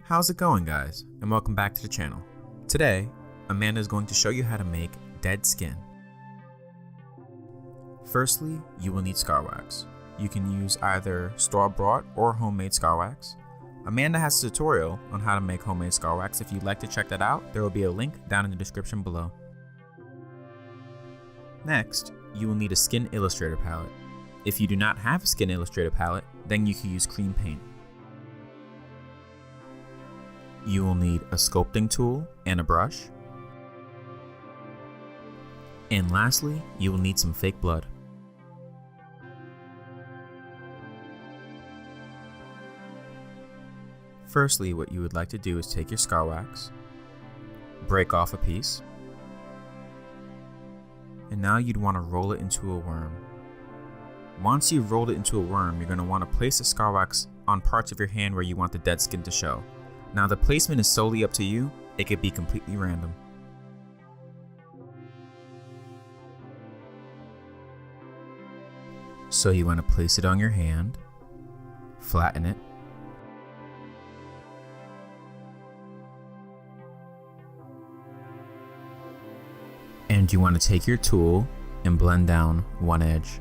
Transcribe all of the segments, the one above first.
How's it going, guys, and welcome back to the channel. Today, Amanda is going to show you how to make dead skin. Firstly, you will need scar wax. You can use either store-bought or homemade scar wax. Amanda has a tutorial on how to make homemade scar wax. If you'd like to check that out, there will be a link down in the description below. Next, you will need a Skin Illustrator palette. If you do not have a Skin Illustrator palette, then you can use cream paint. You will need a sculpting tool and a brush. And lastly, you will need some fake blood. Firstly, what you would like to do is take your scar wax, break off a piece, and now you'd want to roll it into a worm. Once you've rolled it into a worm, you're going to want to place the scar wax on parts of your hand where you want the dead skin to show. Now the placement is solely up to you, it could be completely random. So you want to place it on your hand, flatten it, and you want to take your tool and blend down one edge.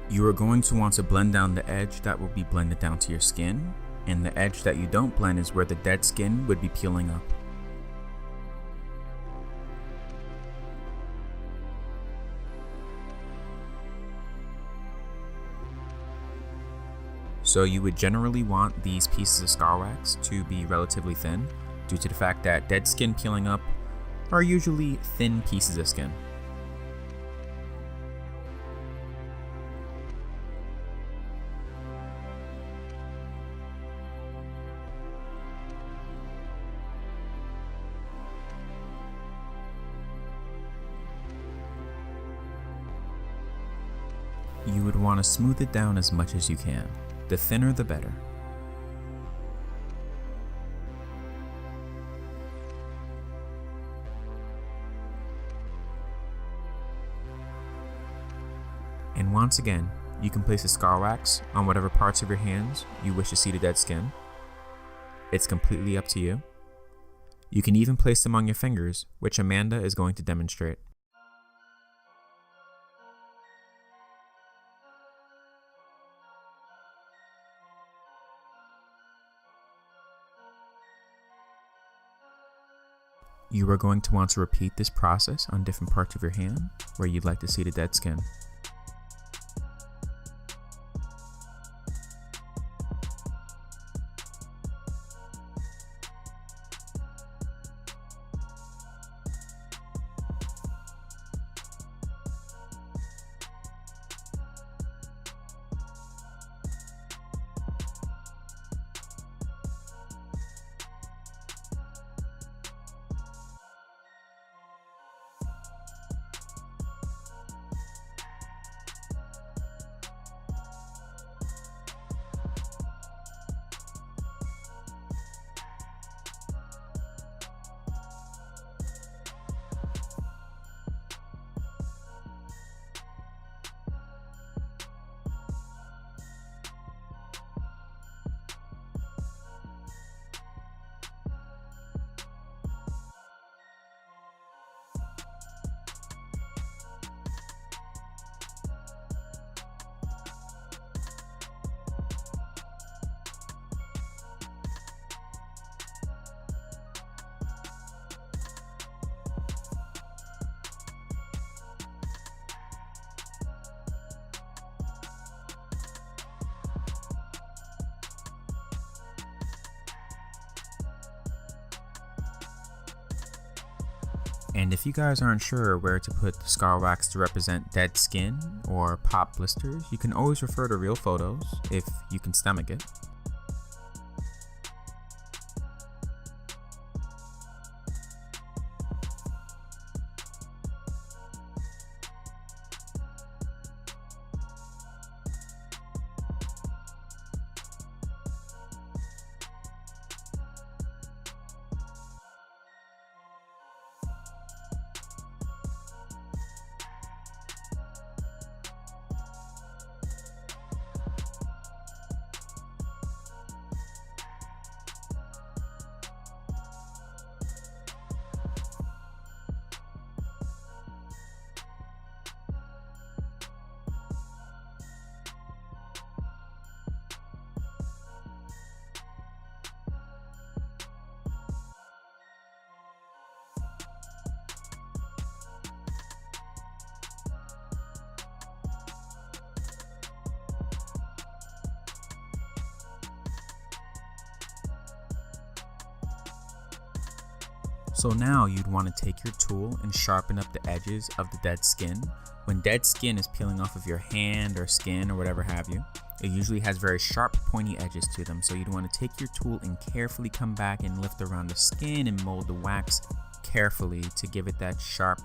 You are going to want to blend down the edge that will be blended down to your skin, and the edge that you don't blend is where the dead skin would be peeling up. So you would generally want these pieces of scar wax to be relatively thin, due to the fact that dead skin peeling up are usually thin pieces of skin. You would want to smooth it down as much as you can. The thinner the better. And once again, you can place the scar wax on whatever parts of your hands you wish to see the dead skin. It's completely up to you. You can even place them on your fingers, which Amanda is going to demonstrate. You are going to want to repeat this process on different parts of your hand where you'd like to see the dead skin. And if you guys aren't sure where to put the scar wax to represent dead skin or pop blisters, you can always refer to real photos if you can stomach it. So now you'd want to take your tool and sharpen up the edges of the dead skin. When dead skin is peeling off of your hand or skin or whatever have you, it usually has very sharp pointy edges to them. So you'd want to take your tool and carefully come back and lift around the skin and mold the wax carefully to give it that sharp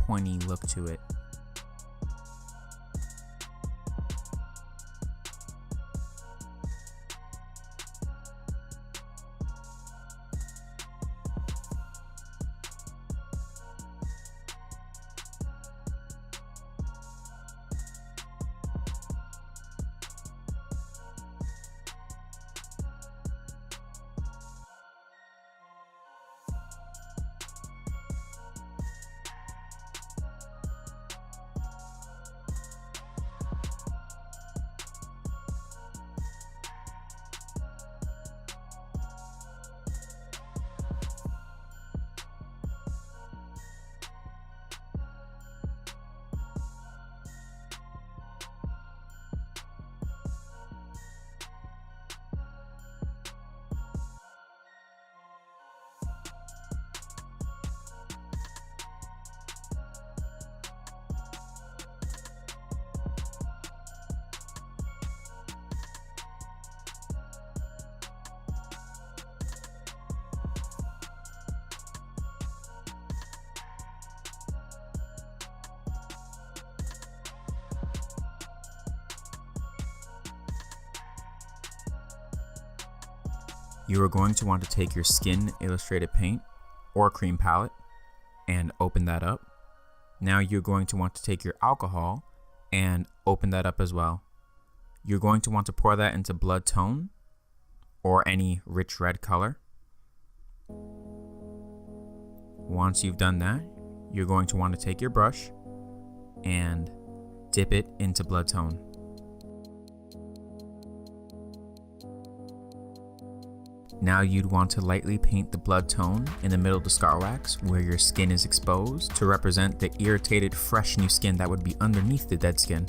pointy look to it. You are going to want to take your Skin Illustrated Paint or cream palette and open that up. Now you're going to want to take your alcohol and open that up as well. You're going to want to pour that into blood tone or any rich red color. Once you've done that, you're going to want to take your brush and dip it into blood tone. Now you'd want to lightly paint the blood tone in the middle of the scar wax where your skin is exposed to represent the irritated, fresh new skin that would be underneath the dead skin.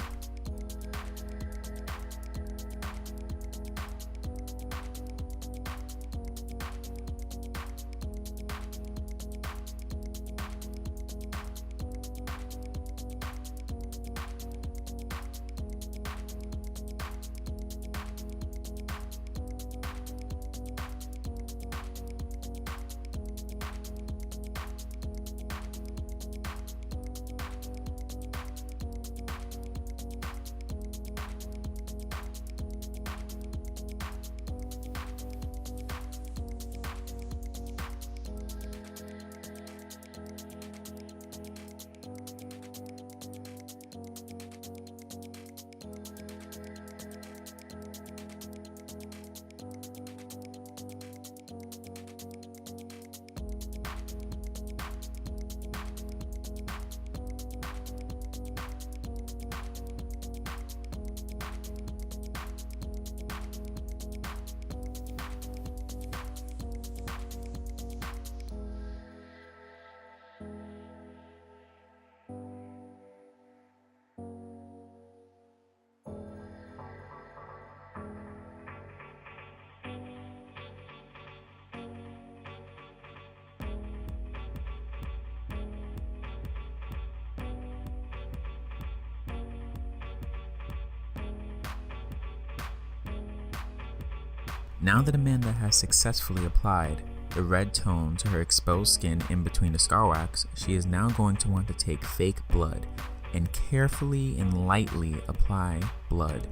Now that Amanda has successfully applied the red tone to her exposed skin in between the scar wax, she is now going to want to take fake blood and carefully and lightly apply blood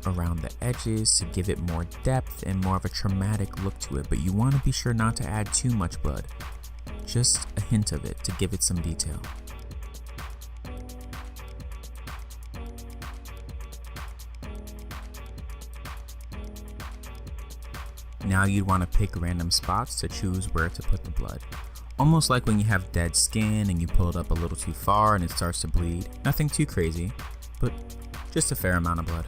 around the edges to give it more depth and more of a traumatic look to it, but you want to be sure not to add too much blood, just a hint of it to give it some detail. Now you'd want to pick random spots to choose where to put the blood. Almost like when you have dead skin and you pull it up a little too far and it starts to bleed. Nothing too crazy, but just a fair amount of blood.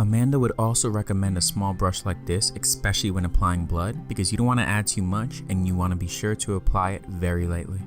Amanda would also recommend a small brush like this, especially when applying blood, because you don't want to add too much and you want to be sure to apply it very lightly.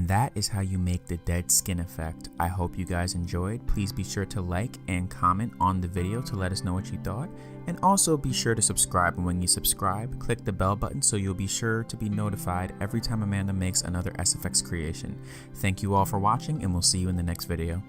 And that is how you make the dead skin effect. I hope you guys enjoyed. Please be sure to like and comment on the video to let us know what you thought. And also be sure to subscribe, and when you subscribe, click the bell button so you'll be sure to be notified every time Amanda makes another SFX creation. Thank you all for watching, and we'll see you in the next video.